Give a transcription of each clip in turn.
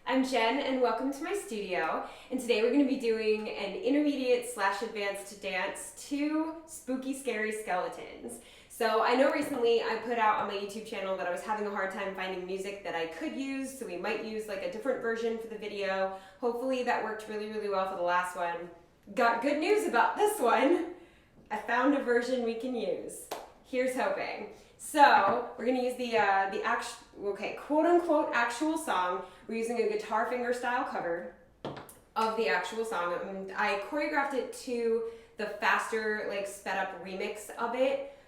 I'm Jen and welcome to my studio, and today we're going to be doing an intermediate/advanced dance to Spooky Scary Skeletons. So I know recently I put out on my YouTube channel that I was having a hard time finding music that I could use, so we might use like a different version for the video. Hopefully that worked really well for the last one. Got good news about this one. I found a version we can use. Here's hoping. So we're going to use the quote-unquote actual song. We're using a guitar finger style cover of the actual song. I choreographed it to the faster, like sped up remix of it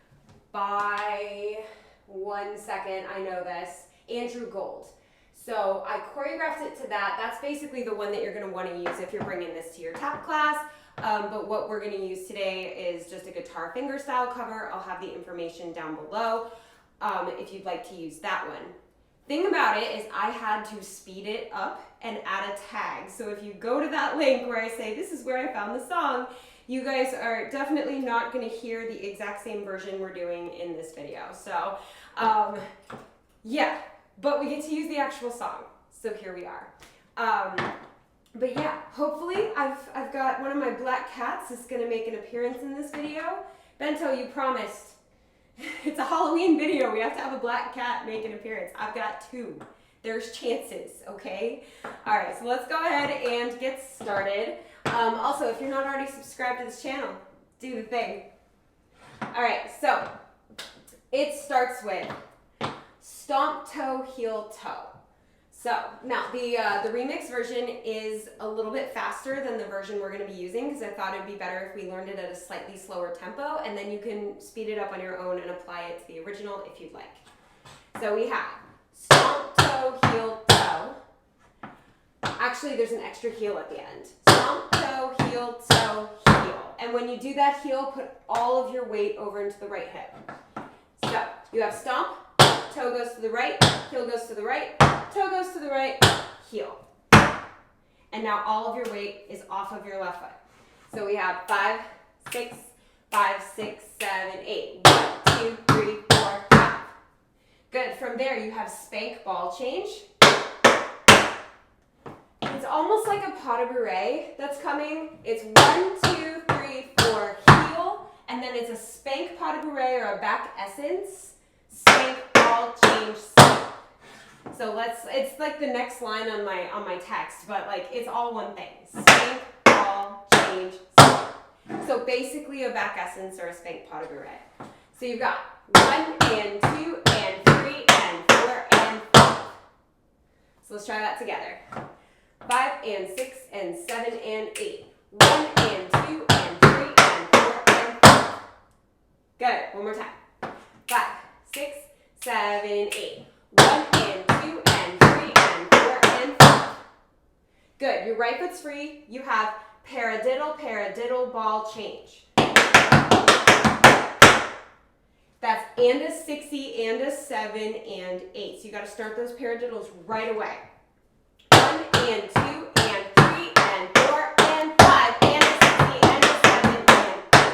by, one second, I know this, Andrew Gold. So I choreographed it to that. That's basically the one that you're going to want to use if you're bringing this to your tap class. But what we're going to use today is just a guitar finger style cover. I'll have the information down below if you'd like to use that one. Thing about it is I had to speed it up and add a tag. So if you go to that link where I say this is where I found the song, you guys are definitely not going to hear the exact same version we're doing in this video. So yeah, but we get to use the actual song. So here we are. But yeah, hopefully I've got one of my black cats is going to make an appearance in this video. Bento, you promised. It's a Halloween video. We have to have a black cat make an appearance. I've got two. There's chances, okay? All right, so let's go ahead and get started. Also, if you're not already subscribed to this channel, do the thing. All right, so it starts with stomp, toe, heel, toe. So now the remix version is a little bit faster than the version we're going to be using because I thought it'd be better if we learned it at a slightly slower tempo, and then you can speed it up on your own and apply it to the original if you'd like. So we have stomp, toe, heel, toe. Actually, there's an extra heel at the end. Stomp, toe, heel, heel. And when you do that heel, put all of your weight over into the right hip. So you have stomp, toe goes to the right, heel goes to the right, toe goes to the right, heel. And now all of your weight is off of your left foot. So we have 5, 6, 7, 8. 1, 2, 3, 4, 5. Good. From there you have spank ball change. It's almost like a pas de bourrée that's coming. It's 1, 2, 3, 4, heel, and then it's a spank pas de bourrée or a back essence. Spank, ball, change, spank. So it's like the next line on my text, but like it's all one thing. Spank, ball, change, spank. So basically a back essence or a spank pas de bourrée. So you've got 1 and 2 and 3 and 4 and 5. So let's try that together. 5 and 6 and 7 and 8. 1 and 2 and 3 and 4 and 5. Good. One more time. 5, 6, 7, 8. 1 and 2 and 3 and 4 and 5. Good. Your right foot's free. You have paradiddle, ball, change. That's and a 60 and a 7 and 8. So you got to start those paradiddles right away. 1 and 2 and 3 and 4 and 5 and a 60 and a 7 and 8.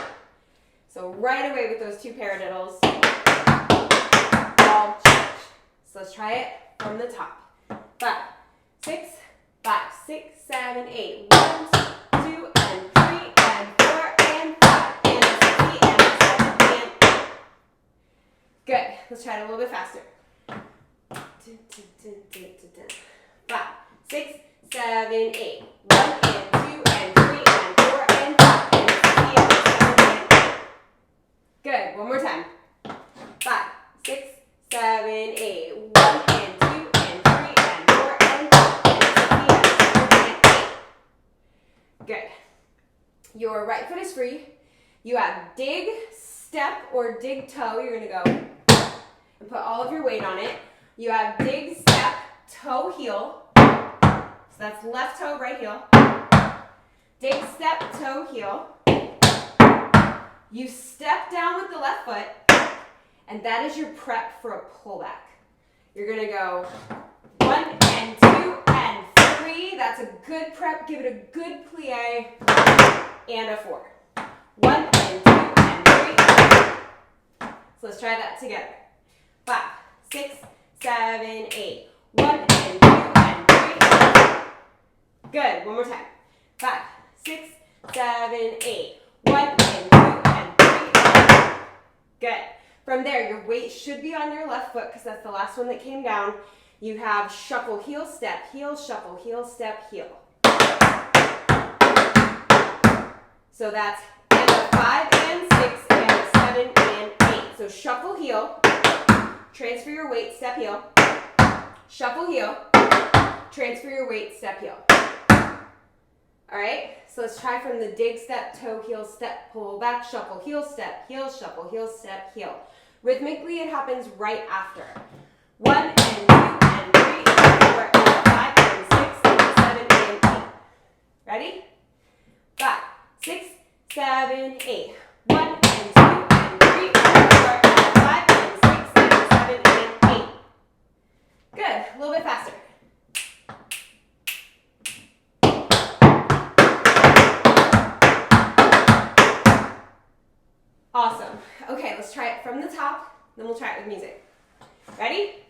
So right away with those two paradiddles. Ball, change. So let's try it from the top. 5, 6, 7, 8. 1, 2, and 3, and 4, and 5, and a 60, and a 7, and 8. Good. Let's try it a little bit faster. 5, 6, 7, 8. 1 and 2 and 3 and 4 and 5, and a 60, and a 7, and 8. Good. One more time. 5, 6, 7, 8. 1 and 2 Your right foot is free. You have dig, step, or dig toe. You're gonna go and put all of your weight on it. You have dig, step, toe, heel. So that's left toe, right heel. Dig, step, toe, heel. You step down with the left foot, and that is your prep for a pullback. You're gonna go 1 and 2 and 3. That's a good prep. Give it a good plie and a 4. 1 and 2 and 3. So let's try that together. 5, 6, 7, 8. 1 and 2 and 3. Good. One more time. 5, 6, 7, 8. 1 and 2 and 3. Good. From there, your weight should be on your left foot because that's the last one that came down. You have shuffle, heel, step, heel, shuffle, heel, step, heel. So that's and a 5 and 6 and a 7 and 8. So shuffle, heel, transfer your weight, step, heel. Shuffle, heel, transfer your weight, step, heel. All right, so let's try from the dig, step, toe, heel, step, pull back, shuffle, heel, step, heel, shuffle, heel, step, heel. Rhythmically, it happens right after. 1 and 2 and 3 and 4 and 5 and 6 and 7 and 8. Ready? 5, 6, 7, 8. 1 and 2 and 3 and 4 and 5 and 6 and 7 and 8. Good. A little bit faster. Awesome. Okay, let's try it from the top, then we'll try it with music. Ready?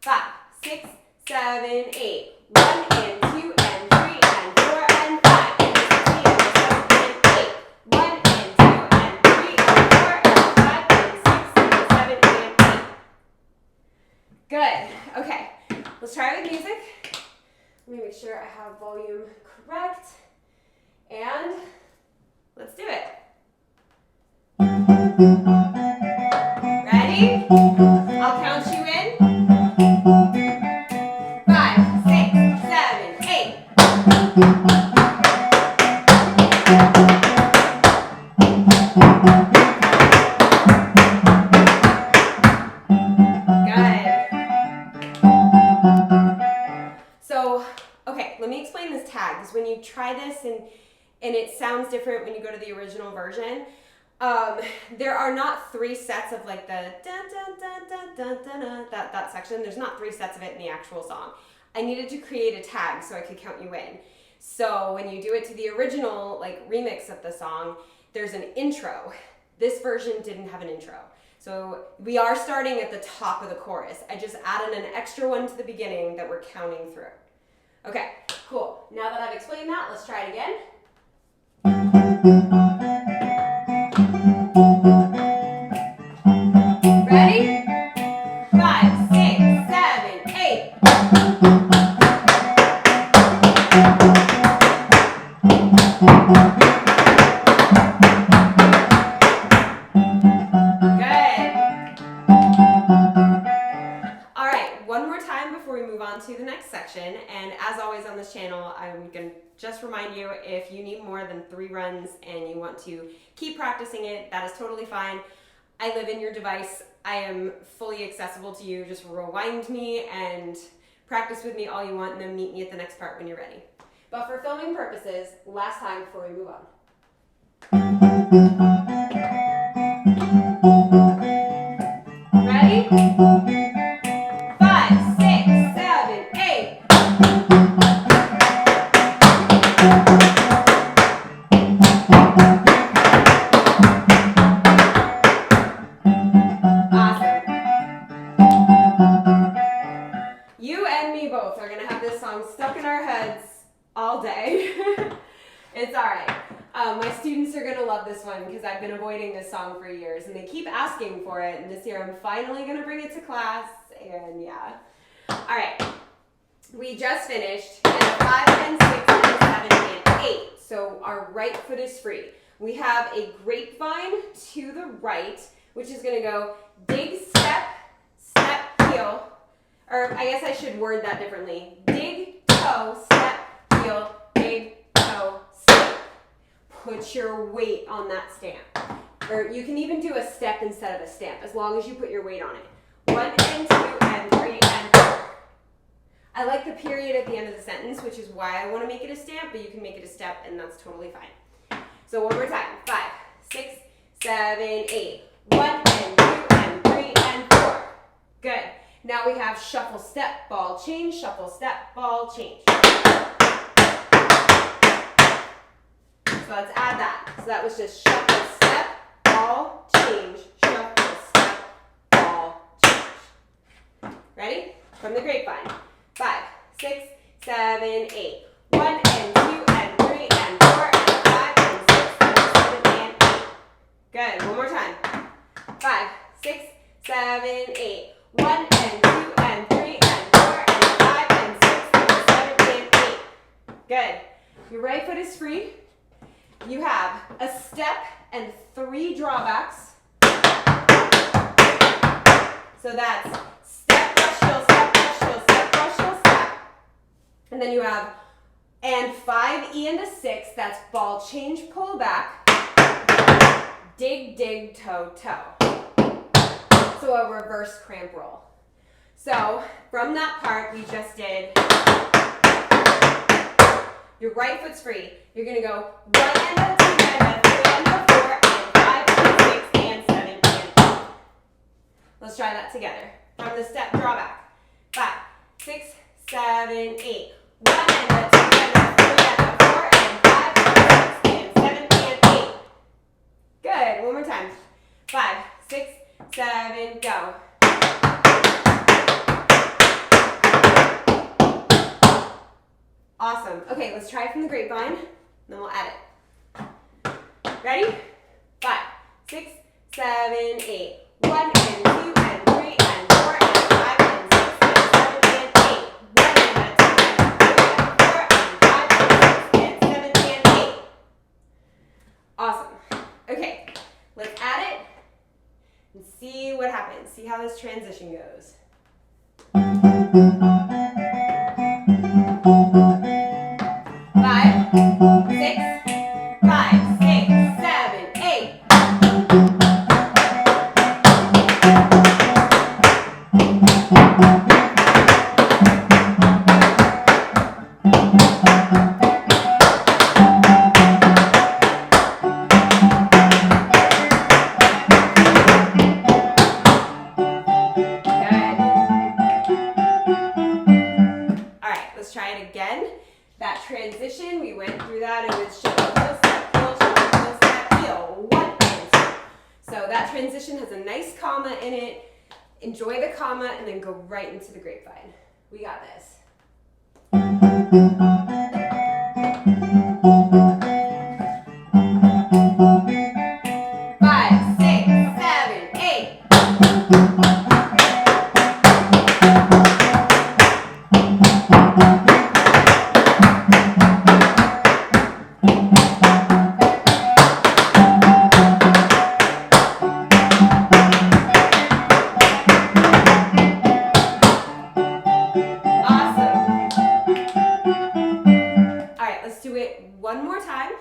5, 6, 7, 8. 1 and 2 and 3 and 4 and 5 and 6 and 7 and 8. 1 and 2 and 3 and 4 and 5 and 6 and 7 and 8. Good. Okay, let's try it with music. Let me make sure I have volume correct. And let's do it. Ready? I'll count you in. 5, 6, 7, 8. Good. So, okay, let me explain this tag, because when you try this and it sounds different when you go to the original version. There are not 3 sets of like the dun, dun, dun, dun, dun, dun, dun, that section. There's not 3 sets of it in the actual song. I needed to create a tag so I could count you in. So when you do it to the original like remix of the song, there's an intro. This version didn't have an intro. So we are starting at the top of the chorus. I just added an extra one to the beginning that we're counting through. Okay, cool. Now that I've explained that, let's try it again. Ready? 5, 6, 7, 8. Good. All right, one more time before we move on to the next section. And as always on this channel, I'm going to just remind you, if you need more than 3 runs and you want to keep practicing it, that is totally fine. I live in your device. I am fully accessible to you. Just rewind me and practice with me all you want, and then meet me at the next part when you're ready. But for filming purposes, last time before we move on. Ready? 5, 6, 7, 8. You and me both are going to have this song stuck in our heads all day. It's all right. My students are going to love this one because I've been avoiding this song for years, and they keep asking for it, and this year I'm finally going to bring it to class, and yeah. All right. We just finished, and 5 and 6 and 7 and 8. So our right foot is free. We have a grapevine to the right, which is going to go dig, step, step, heel. Or I guess I should word that differently. Dig, toe, step, heel, dig, toe, step. put your weight on that stamp. Or you can even do a step instead of a stamp, as long as you put your weight on it. 1 and 2 and 3 and 4. I like the period at the end of the sentence, which is why I want to make it a stamp, but you can make it a step, and that's totally fine. So one more time. 5, 6, 7, 8. 1 and 2 and 3 and 4. Good. Now we have shuffle, step, ball, change, shuffle, step, ball, change. So let's add that. So that was just shuffle, step, ball, change, shuffle, step, ball, change. Ready? From the grapevine. 5, 6, 7, 8. 1 and 2 and 3 and 4 and 5 and 6 and 7 and 8. Good. One more time. 5, 6, 7, 8. 1 and 2 and 3 and 4 and 5 and 6 and 7 and 8. Good. Your right foot is free. You have a step and 3 drawbacks. So that's step, brush, heel, step, brush, heel, step, brush, heel, step. And then you have and 5, E and a 6. That's ball, change, pull back. Dig, dig, toe, toe. So a reverse cramp roll. So from that part we just did, your right foot's free. You're going to go 1 and a 2 and a 3 and a 4 and 5 and 6 and 7 and 8. Let's try that together. From the step drawback. 5, 6, 7, 8. 1 and a 2 and a 3 and a 4 and 5 and 6 and 7 and 8. Good. One more time. 5, 6, 7, go. Awesome. Okay, let's try it from the grapevine, then we'll add it. Ready? 5, 6, 7, 8. 1 and 2 and 3 and 4 and 5 and 6 and 7 and 8. 1 and a 2 and 3 and 4 and 5 and 6 and 7 and 8. Awesome. Okay, let's add it and see what happens. See how this transition goes. 5, 6, 5, 6, 7, 8. That transition, we went through that, and it's shuffle, step, heel, 1 and 2. So that transition has a nice comma in it. Enjoy the comma and then go right into the grapevine. We got this. 5, 6, 7, 8. One more time,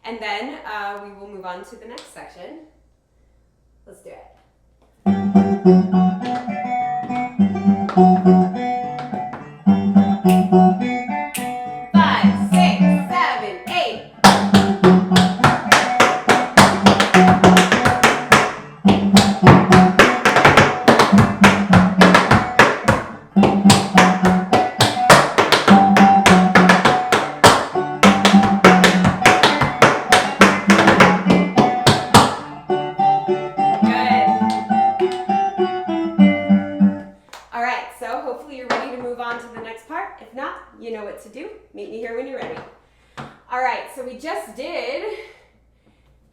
and then we will move on to the next section. Let's do it. 5, 6, 7, 8. You know what to do. Meet me here when you're ready. All right, so we just did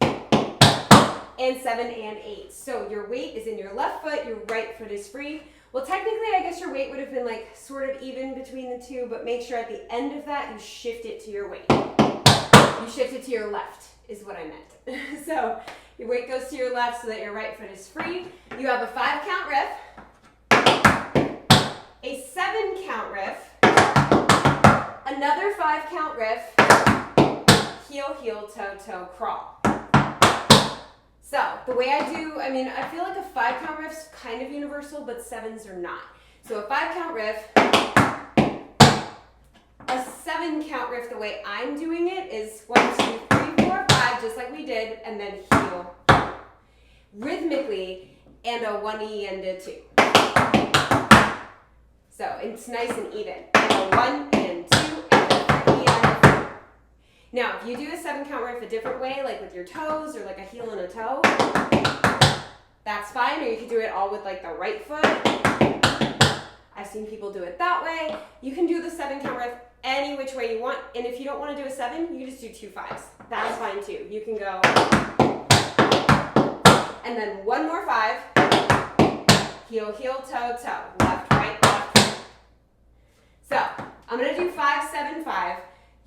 and 7 and 8. So your weight is in your left foot, your right foot is free. Well, technically, I guess your weight would have been like sort of even between the two, but make sure at the end of that, you shift it to your weight. You shift it to your left is what I meant. So your weight goes to your left so that your right foot is free. You have a 5 count riff, a 7 count riff, another 5 count riff, heel, heel, toe, toe, crawl. So the way I do, I mean, I feel like a 5-count riff's kind of universal, but 7s are not. So a 5-count riff, a 7-count riff, the way I'm doing it is 1, 2, 3, 4, 5, just like we did, and then heel. Rhythmically, and a 1E and a 2. So it's nice and even. And a 1 and 2 and a 3 and a 4. Now, if you do a 7-count riff a different way, like with your toes or like a heel and a toe, that's fine. Or you could do it all with like the right foot. I've seen people do it that way. You can do the 7-count riff any which way you want. And if you don't want to do a 7, you just do 2 5s. That's fine too. You can go, and then one more 5. Heel, heel, toe, toe. Left, right, left, right. So I'm going to do 5, 7, 5.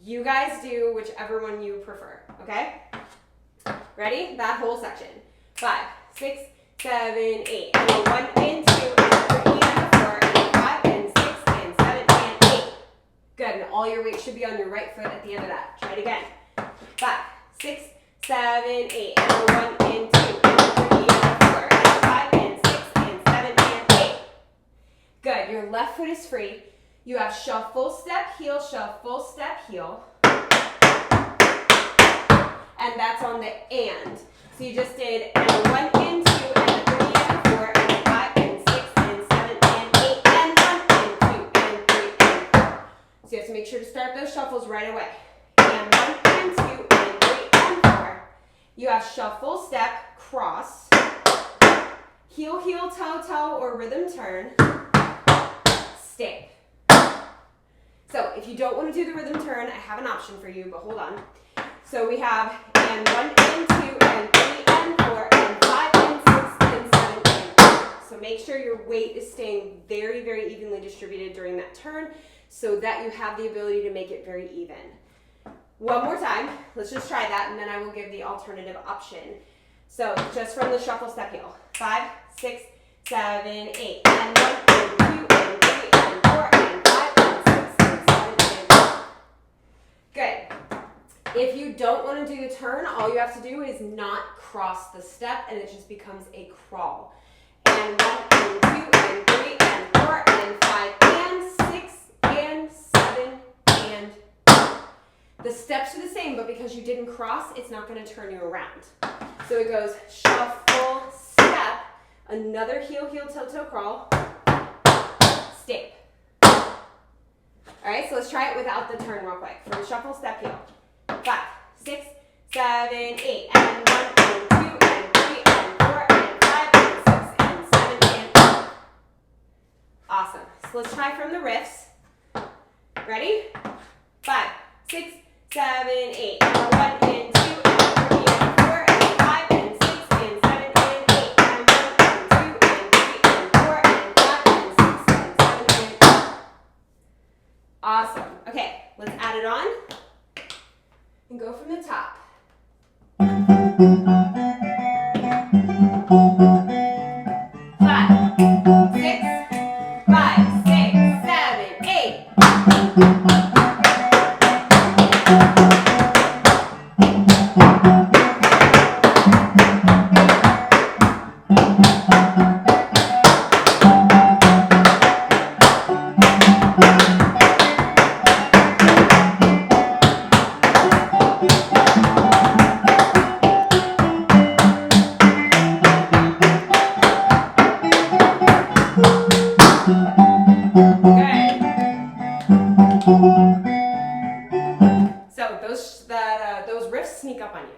You guys do whichever one you prefer, okay? Ready? That whole section. 5, 6, 7, 8. And a 1 and 2 and a 3 and a 4 and a 5 and 6 and 7 and 8. Good. And all your weight should be on your right foot at the end of that. Try it again. 5, 6, 7, 8. And a 1 and 2 and a 3 and a 4 and a 5 and 6 and 7 and 8. Good. Your left foot is free. You have shuffle, step, heel, shuffle, step, heel. And that's on the and. So you just did and a 1 and 2 and a 3 and a 4 and a 5 and 6 and 7 and 8 and 1 and 2 and 3 and 4. So you have to make sure to start those shuffles right away. And 1 and 2 and 3 and 4. You have shuffle, step, cross, heel, heel, toe, toe, or rhythm turn, step. So if you don't want to do the rhythm turn, I have an option for you, but hold on. So we have and 1 and 2 and 3 and 4 and 5 and 6 and 7 and 8. So make sure your weight is staying very, very evenly distributed during that turn so that you have the ability to make it very even. One more time. Let's just try that, and then I will give the alternative option. So just from the shuffle step heel. 5, 6, 7, 8. And 1 and 2 and 3 and 4 and 5 and 6 and 7 and 8. Good. If you don't want to do the turn, all you have to do is not cross the step, and it just becomes a crawl. And 1 and 2 and 3 and 4 and 5 and 6 and 7 and 8. The steps are the same, but because you didn't cross, it's not going to turn you around. So it goes shuffle, step, another heel, heel, toe, toe, crawl, step. All right, so let's try it without the turn real quick. From shuffle, step, heel. 5, 6, 7, 8, and 1 and 2 and 3 and 4 and 5 and 6 and 7 and 8. Awesome. So let's try from the riffs. Ready? 5, 6, 7, 8, and 1 and 2 and 3 and 4 and 5 and 6 and 7 and 8, and 1 and 2 and 3 and 4 and 5 and 6 and 7 and 8. Awesome. Okay, let's add it on. And go from the top. 5, 6, 5, 6, 7, 8. Those riffs sneak up on you.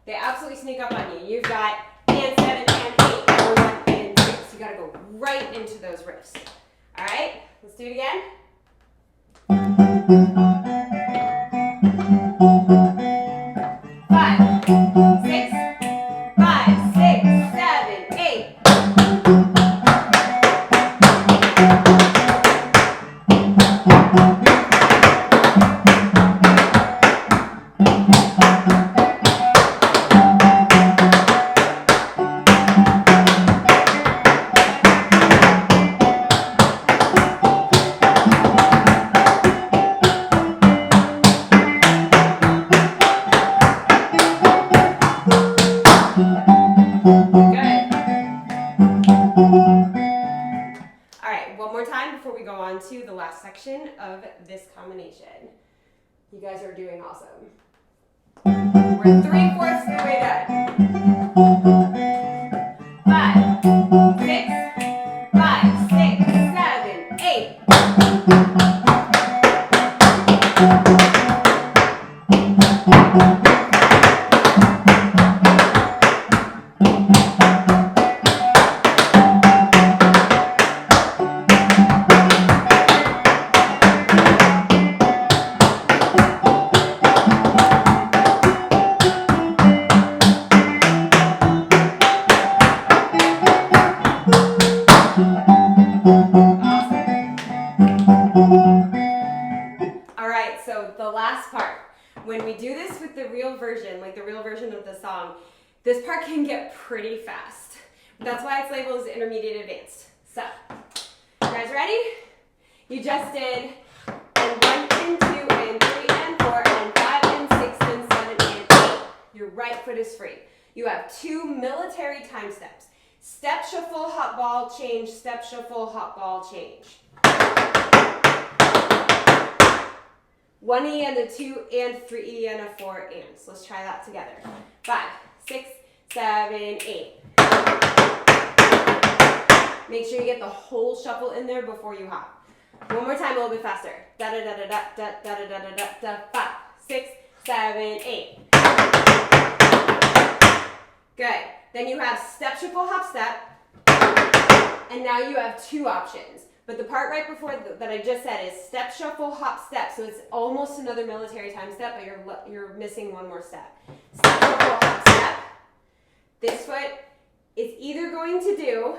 They absolutely sneak up on you. You've got and 7 and 8 and 1 and 6. You gotta go right into those riffs. All right, let's do it again. 5, 6, 5, 6, 7, 8. time before we go on to the last section of this combination. You guys are doing awesome. We're 3/4 of the way done. 5, 6, 5, 6, 7, 8. Alright, so the last part. When we do this with the real version, like the real version of the song, this part can get pretty fast. That's why it's labeled as intermediate advanced. So, you guys ready? You just did and 1 and 2 and 3 and 4 and 5 and 6 and 7 and 8. Your right foot is free. You have 2 military time steps. Step, shuffle, hot ball, change, step, shuffle, hot ball, change. 1 E and a 2 and 3 E and a 4 and. So let's try that together. 5, 6, 7, 8. Make sure you get the whole shuffle in there before you hop. One more time, a little bit faster. Da da da da da da da da da da da. 5, 6, 7, 8. Good. Then you have step, shuffle, hop, step. And now you have 2 options. But the part right before that I just said is step, shuffle, hop, step. So it's almost another military time step, but you're missing one more step. Step, shuffle, hop, step. This foot is either going to do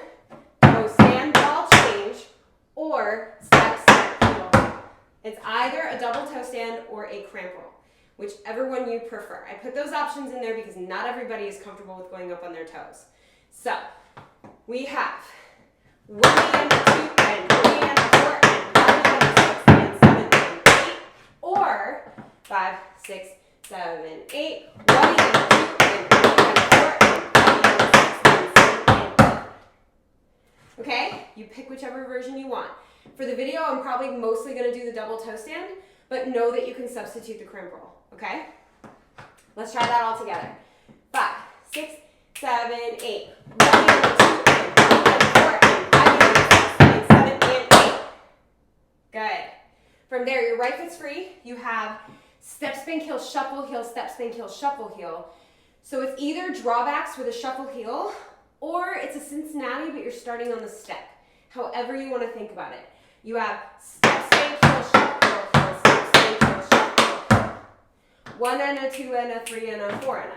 toe stand, ball, change, or step, step, heel, hop. It's either a double toe stand or a cramp roll, whichever one you prefer. I put those options in there because not everybody is comfortable with going up on their toes. So we have 1 and 2 and 3 and 4 and 5 and 6 and 7 and 8, or 5, 6, 7, 8, 1 and 2 and 3 and 4 and 5 and 6 and 7 and 8. Okay? You pick whichever version you want. For the video, I'm probably mostly going to do the double toe stand, but know that you can substitute the crimp roll. Okay? Let's try that all together. 5, 6, 7, 8, 1 and 2 and 3 and 4 and 5 and 6 and 7 and 8. Good. From there, your right foot's free. You have step, spin, heel, shuffle, heel, step, spin, heel, shuffle, heel. So it's either drawbacks with a shuffle heel, or it's a Cincinnati, but you're starting on the step. However you want to think about it. You have step, spin, heel, shuffle, heel, step, spin, heel, shuffle, heel. 1 and a 2 and a 3 and a 4 and a.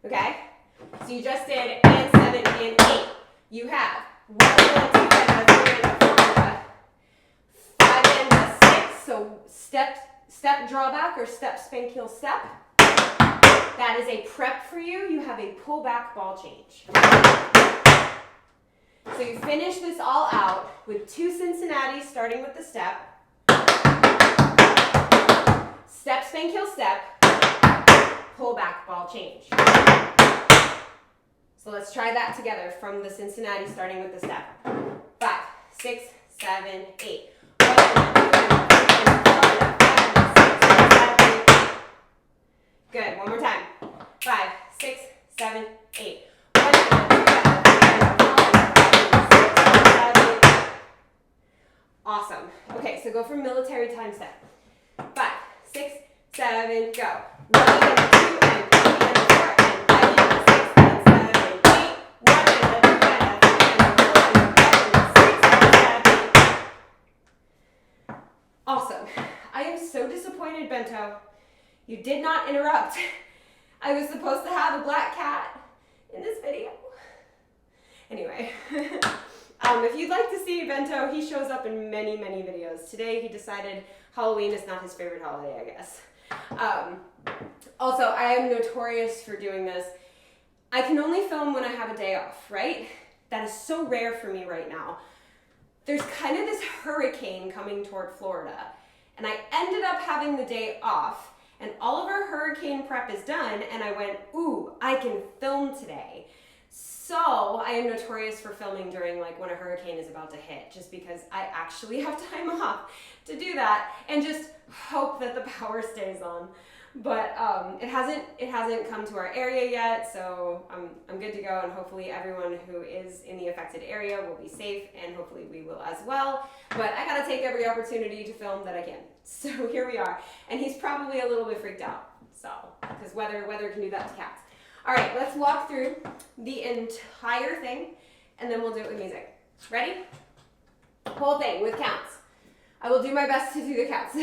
Okay? So you just did and 7 and 8. You have 1 and a 2 and a 3 and a 4 and a 5 and a 6. So step drawback or step spank heel step. That is a prep for you. You have a pull back ball change. So you finish this all out with 2 Cincinnatis starting with the step. Step spank heel step. Pull back ball change. So let's try that together from the Cincinnati starting with the step. 5, 6, 7, 8. 1 and 2 and 3 and 4 and 5 and 6 and 7 and 8. Good. One more time. 5, 6, 7, 8. 1 and 2 and 3 and 4 and 5 and 6 and 7 and 8. Awesome. Okay, so go for military time step. 5, 6, 7, go. 1 and 2 and 3 and 4 and 5 and 6 and 7 and 8. 1 and 2 and 3 and 4 and 5 and 6 and 7 and 8. Awesome. I am so disappointed, Bento. You did not interrupt. I was supposed to have a black cat in this video. Anyway, if you'd like to see Bento, he shows up in many, many videos. Today he decided Halloween is not his favorite holiday, I guess. Also, I am notorious for doing this. I can only film when I have a day off, right? That is so rare for me right now. There's kind of this hurricane coming toward Florida, and I ended up having the day off, and all of our hurricane prep is done, and I went, ooh, I can film today. So I am notorious for filming during like when a hurricane is about to hit, just because I actually have time off to do that and just hope that the power stays on. But it hasn't come to our area yet, so I'm good to go, and hopefully everyone who is in the affected area will be safe, and hopefully we will as well. But I gotta take every opportunity to film that I can. So here we are, and he's probably a little bit freaked out, so because weather can do that to cats. All right, let's walk through the entire thing, and then we'll do it with music. Ready? Whole thing with counts. I will do my best to do the counts.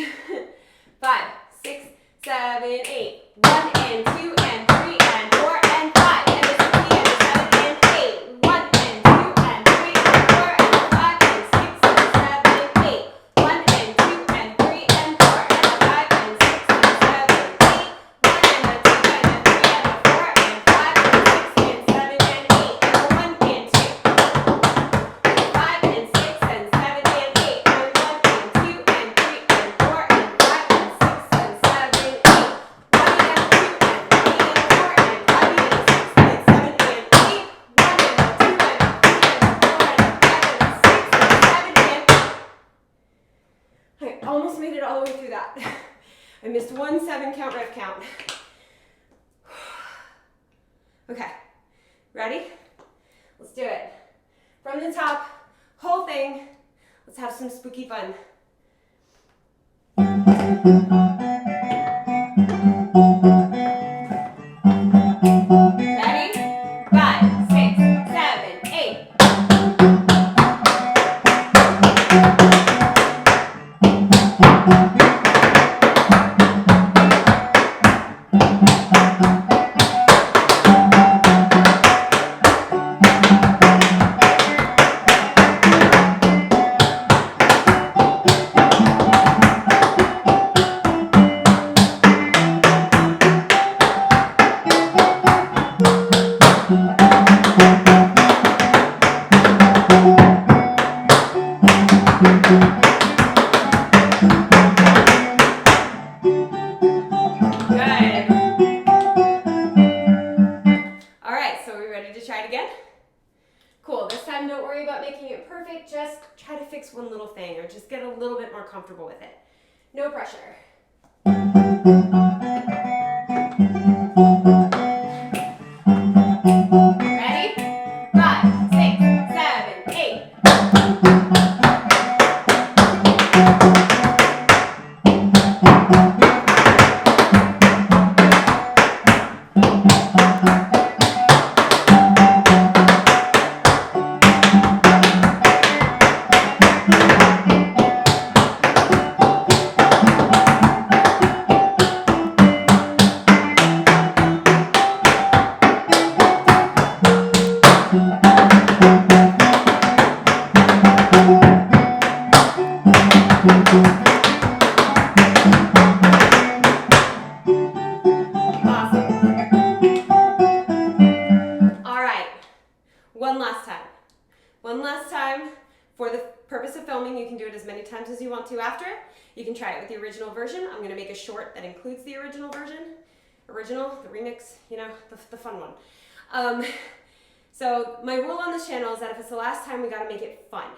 5, 6, 7, 8. 1 and 2 and 3 and 4 and 5. And the 6 and the 7 and 8. 1 and 2 and 3 and 4 and 5 and 6 and 7 and 8. 1 and 2 and 3 and 4 and 5 and 6 and 7 and 8. 1 and the 2 and the 3 and the 4 and 5 and 6 and 7 and 8. And 1 and 2. 5 and 6 and 7 and 8. And 1 and 2 and 3 and 4 and 5 and 6 and 7 and 8. Almost made it all the way through that. I missed 1 7 count rep count. Okay, ready? Let's do it. From the top, whole thing. Let's have some spooky fun. Ready? 5, 6, 7, 8. Don't worry about making it perfect, just try to fix one little thing or just get a little bit more comfortable with it. No pressure. Ready? 5, 6, 7, 8. One last time. For the purpose of filming, you can do it as many times as you want to after. You can try it with the original version. I'm going to make a short that includes the original version. The remix, you know, the fun one. So my rule on this channel is that if it's the last time, we got to make it fun.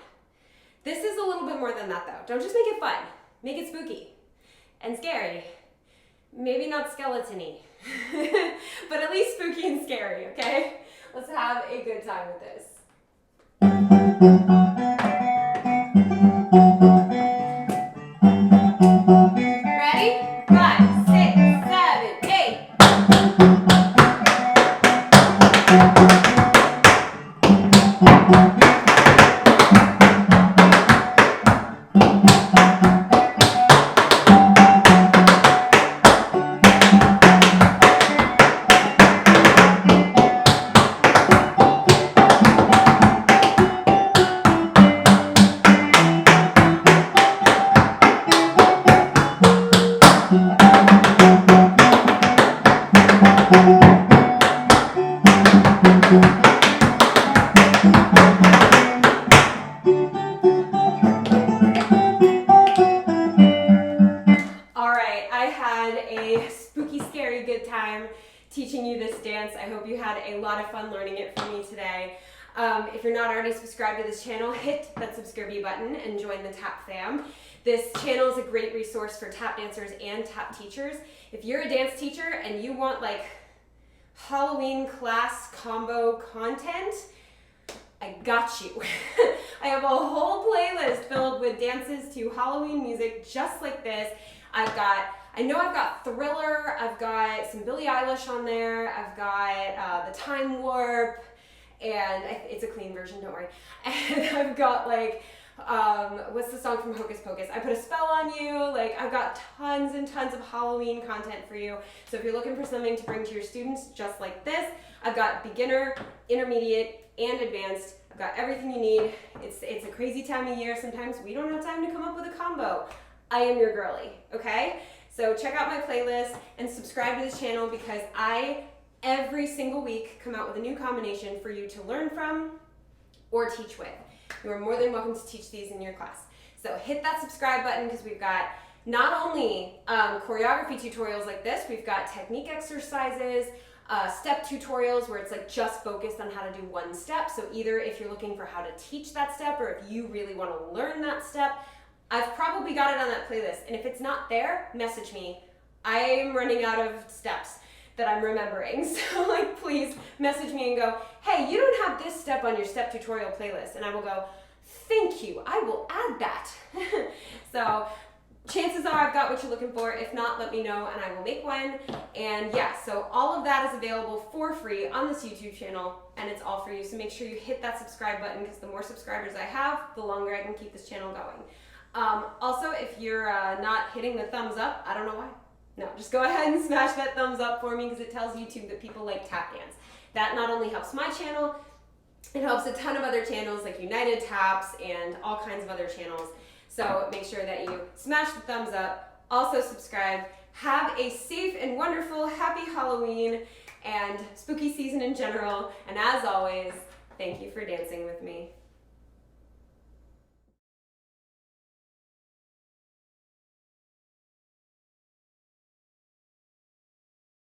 This is a little bit more than that though. Don't just make it fun. Make it spooky and scary. Maybe not skeleton-y, but at least spooky and scary, okay? Let's have a good time with this. Ready? 5, 6, 7, 8. teaching you this dance. I hope you had a lot of fun learning it from me today. If you're not already subscribed to this channel, hit that subscribe button and join the Tap fam. This channel is a great resource for tap dancers and tap teachers. If you're a dance teacher and you want like Halloween class combo content, I got you. I have a whole playlist filled with dances to Halloween music just like this. I know I've got Thriller, I've got some Billie Eilish on there, I've got the Time Warp, and it's a clean version, don't worry. And I've got like, what's the song from Hocus Pocus? I Put a Spell on You. Like, I've got tons and tons of Halloween content for you. So if you're looking for something to bring to your students just like this, I've got beginner, intermediate, and advanced. I've got everything you need. It's a crazy time of year. Sometimes we don't have time to come up with a combo. I am your girly, okay? So check out my playlist and subscribe to this channel because I, every single week, come out with a new combination for you to learn from or teach with. You are more than welcome to teach these in your class. So hit that subscribe button because we've got not only choreography tutorials like this, we've got technique exercises, step tutorials where it's like just focused on how to do one step. So either if you're looking for how to teach that step or if you really want to learn that step, I've probably got it on that playlist. And if it's not there, message me. I'm running out of steps that I'm remembering. So like, please message me and go, hey, you don't have this step on your step tutorial playlist. And I will go, thank you, I will add that. So chances are I've got what you're looking for. If not, let me know and I will make one. And yeah, so all of that is available for free on this YouTube channel and it's all for you. So make sure you hit that subscribe button because the more subscribers I have, the longer I can keep this channel going. Also, if you're not hitting the thumbs up, I don't know why. No, just go ahead and smash that thumbs up for me because it tells YouTube that people like tap dance. That not only helps my channel, it helps a ton of other channels like United Taps and all kinds of other channels. So make sure that you smash the thumbs up, also subscribe, have a safe and wonderful happy Halloween and spooky season in general. And as always, thank you for dancing with me.